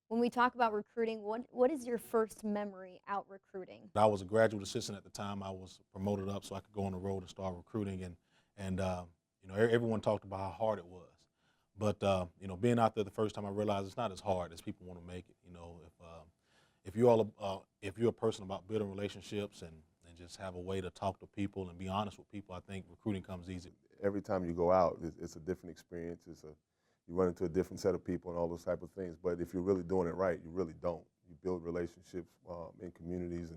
When we talk about recruiting, what is your first memory out recruiting? I was a graduate assistant at the time. I was promoted up so I could go on the road and start recruiting, and everyone talked about how hard it was. But being out there the first time, I realized it's not as hard as people want to make it. If you're a person about building relationships and just have a way to talk to people and be honest with people, I think recruiting comes easy. Every time you go out, it's a different experience. You run into a different set of people and all those type of things. But if you're really doing it right, you really don't. You build relationships in communities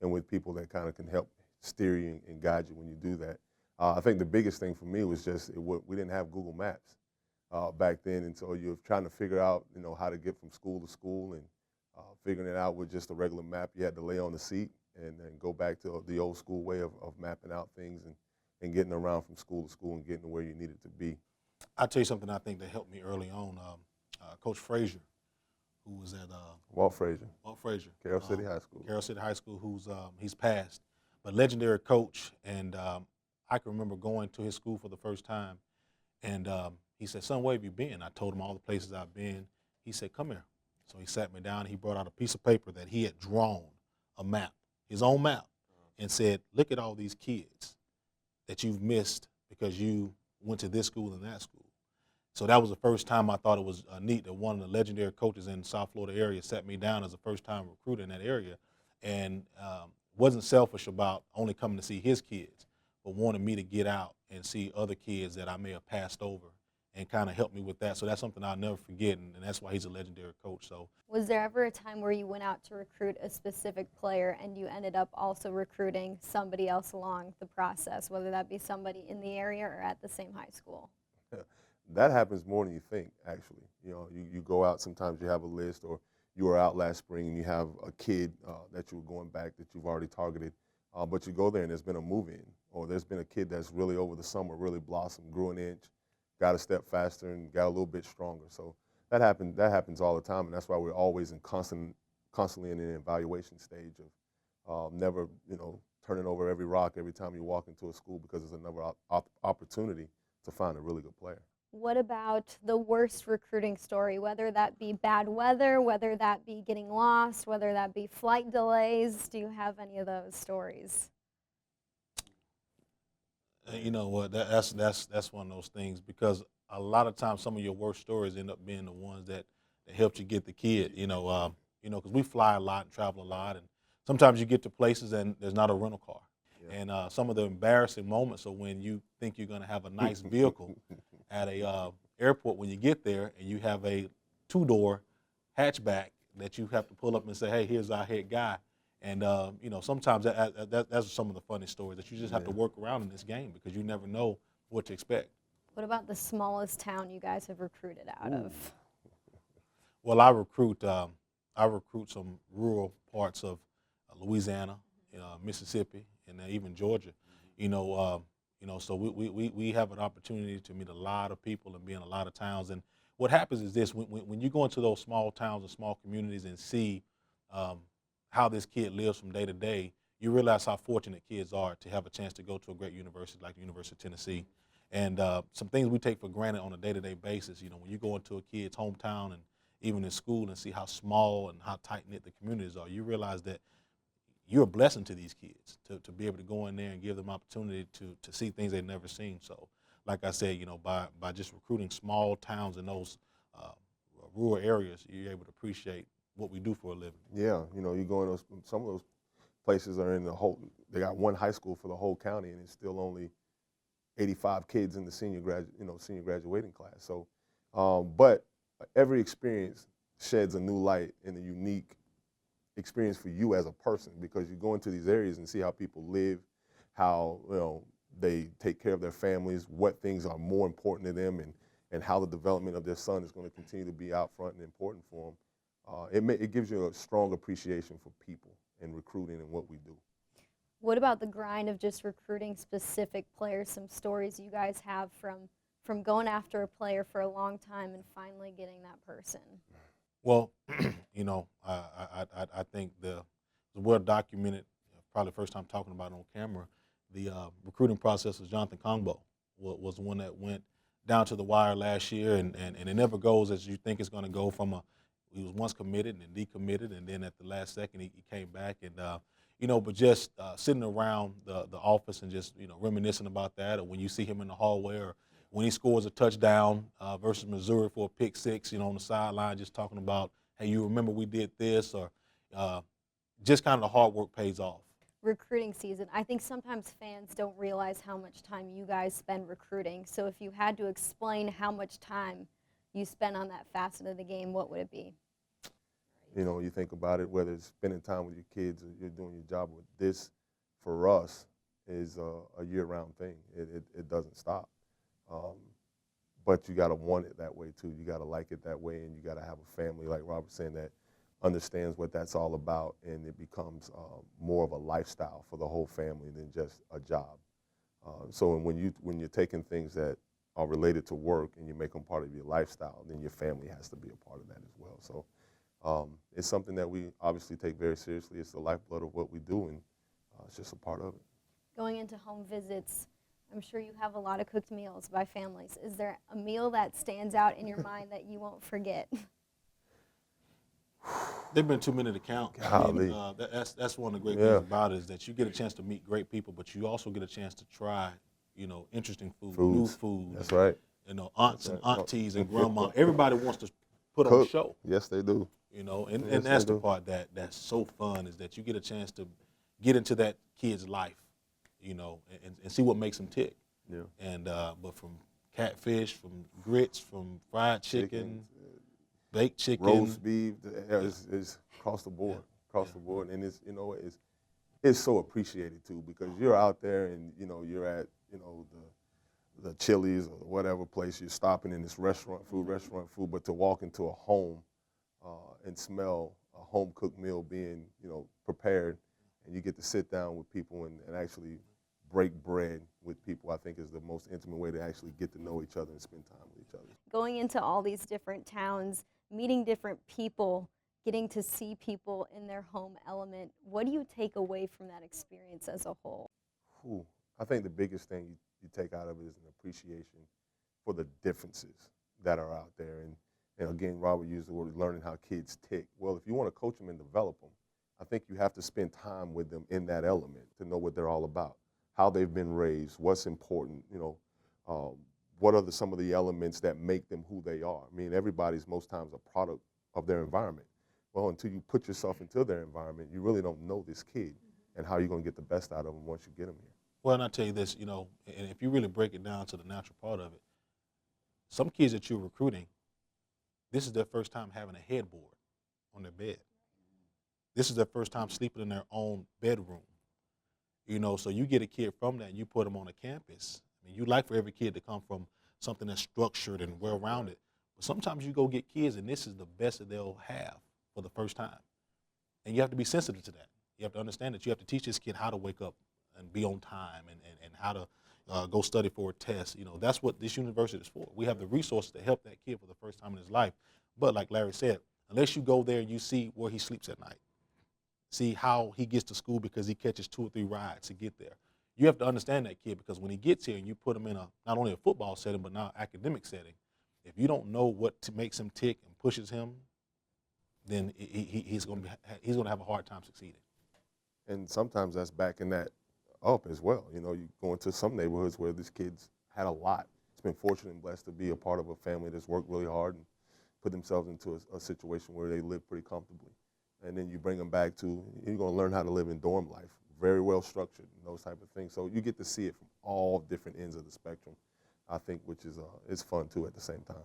and with people that kind of can help steer you and guide you when you do that. I think the biggest thing for me was just we didn't have Google Maps back then, and so you're trying to figure out how to get from school to school and figuring it out with just a regular map. You had to lay on the seat and then go back to the old school way of mapping out things and getting around from school to school and getting to where you needed to be. I'll tell you something I think that helped me early on. Coach Frazier, who was at Walt Frazier, Carroll um, City High School. Carroll City High School, he's passed, but legendary coach. And I can remember going to his school for the first time, and he said, "Son, where have you been?" I told him all the places I've been. He said, "Come here." So he sat me down, and he brought out a piece of paper that he had drawn, a map, his own map, and said, "Look at all these kids that you've missed because you went to this school and that school." So that was the first time I thought it was neat that one of the legendary coaches in the South Florida area sat me down as a first-time recruiter in that area, and wasn't selfish about only coming to see his kids, but wanted me to get out and see other kids that I may have passed over and kind of help me with that. So that's something I'll never forget, and that's why he's a legendary coach. So Was there ever a time where you went out to recruit a specific player and you ended up also recruiting somebody else along the process, whether that be somebody in the area or at the same high school? That happens more than you think, actually. You go out, sometimes you have a list, or you were out last spring and you have a kid that you were going back that you've already targeted, but you go there and there's been a move-in, or there's been a kid that's really over the summer really blossomed, grew an inch, got a step faster, and got a little bit stronger. So that happens all the time, and that's why we're always constantly in an evaluation stage of never, turning over every rock every time you walk into a school, because it's another opportunity to find a really good player. What about the worst recruiting story, whether that be bad weather, whether that be getting lost, whether that be flight delays? Do you have any of those stories? you know what, that's one of those things, because a lot of times some of your worst stories end up being the ones that helped you get the kid. Because we fly a lot and travel a lot, and sometimes you get to places and there's not a rental car. Yeah. And some of the embarrassing moments are when you think you're going to have a nice vehicle at a airport when you get there, and you have a two-door hatchback that you have to pull up and say, "Hey, here's our head guy." And sometimes that's some of the funny stories that you just have to work around in this game, because you never know what to expect. What about the smallest town you guys have recruited out of? Well, I recruit some rural parts of Louisiana, Mississippi, and even Georgia. So we have an opportunity to meet a lot of people and be in a lot of towns. And what happens is this: when you go into those small towns and small communities and see how this kid lives from day to day, you realize how fortunate kids are to have a chance to go to a great university like the University of Tennessee. And some things we take for granted on a day-to-day basis, when you go into a kid's hometown and even in school and see how small and how tight-knit the communities are, you realize that you're a blessing to these kids to be able to go in there and give them opportunity to see things they've never seen. So, like I said, by just recruiting small towns in those rural areas, you're able to appreciate what we do for a living. Yeah, you go in some of those places are in they got one high school for the whole county, and it's still only 85 kids in the senior graduating class. So, but every experience sheds a new light and a unique experience for you as a person, because you go into these areas and see how people live, how they take care of their families, what things are more important to them, and how the development of their son is going to continue to be out front and important for them. It gives you a strong appreciation for people and recruiting and what we do. What about the grind of just recruiting specific players? Some stories you guys have from going after a player for a long time and finally getting that person? Well, I think the well documented, probably the first time talking about it on camera, the recruiting process of Jonathan Kongbo was the one that went down to the wire last year, and it never goes as you think it's going to go. was once committed and then decommitted, and then at the last second he came back. And but just sitting around the office and just reminiscing about that, or when you see him in the hallway, or when he scores a touchdown versus Missouri for a pick six, on the sideline, just talking about, hey, you remember we did this, or just kind of the hard work pays off. Recruiting season, I think sometimes fans don't realize how much time you guys spend recruiting. So if you had to explain how much time you spend on that facet of the game, what would it be? You think about it, whether it's spending time with your kids or you're doing your job with this, for us, is a year-round thing. It doesn't stop. But you got to want it that way, too. You got to like it that way, and you got to have a family, like Robert's saying, that understands what that's all about, and it becomes more of a lifestyle for the whole family than just a job. So when you're taking things that are related to work and you make them part of your lifestyle, then your family has to be a part of that as well. So it's something that we obviously take very seriously. It's the lifeblood of what we do, and it's just a part of it. Going into home visits, I'm sure you have a lot of cooked meals by families. Is there a meal that stands out in your mind that you won't forget? They've been too many to count. Golly. That's one of the great things about it, is that you get a chance to meet great people, but you also get a chance to try, interesting food, new food. That's right. Aunts and aunties and grandma. Everybody wants to put on a show. Yes, they do. And that's the part that's so fun, is that you get a chance to get into that kid's life, and see what makes them tick. Yeah. And but from catfish, from grits, from fried chicken, baked chicken, roast beef, it's across the board, the board, and it's so appreciated too, because you're out there and you're at the Chili's or whatever place you're stopping in, this restaurant food, but to walk into a home and smell a home cooked meal being prepared, and you get to sit down with people and actually break bread with people, I think is the most intimate way to actually get to know each other and spend time with each other. Going into all these different towns, meeting different people, getting to see people in their home element, what do you take away from that experience as a whole? I think the biggest thing you take out of it is an appreciation for the differences that are out there. And again, Robert used the word learning how kids tick. Well, if you want to coach them and develop them, I think you have to spend time with them in that element to know what they're all about, how they've been raised, what's important, what are some of the elements that make them who they are. I mean, everybody's most times a product of their environment. Well, until you put yourself into their environment, you really don't know this kid and how you're going to get the best out of them once you get them here. Well, and I tell you this, and if you really break it down to the natural part of it, some kids that you're recruiting, this is their first time having a headboard on their bed. This is their first time sleeping in their own bedroom. So you get a kid from that and you put them on a campus. I mean, you like for every kid to come from something that's structured and well-rounded. But sometimes you go get kids and this is the best that they'll have for the first time. And you have to be sensitive to that. You have to understand that you have to teach this kid how to wake up and be on time and how to go study for a test. That's what this university is for. We have the resources to help that kid for the first time in his life. But like Larry said, unless you go there and you see where he sleeps at night, see how he gets to school because he catches 2 or 3 rides to get there, you have to understand that kid, because when he gets here and you put him in not only a football setting but now academic setting, if you don't know what makes him tick and pushes him, then he's going to have a hard time succeeding. And sometimes that's backing that up as well. You go into some neighborhoods where these kids had a lot. It's been fortunate and blessed to be a part of a family that's worked really hard and put themselves into a situation where they live pretty comfortably. And then you bring them back to, you're going to learn how to live in dorm life, very well structured and those type of things. So you get to see it from all different ends of the spectrum, I think, which is it's fun too at the same time.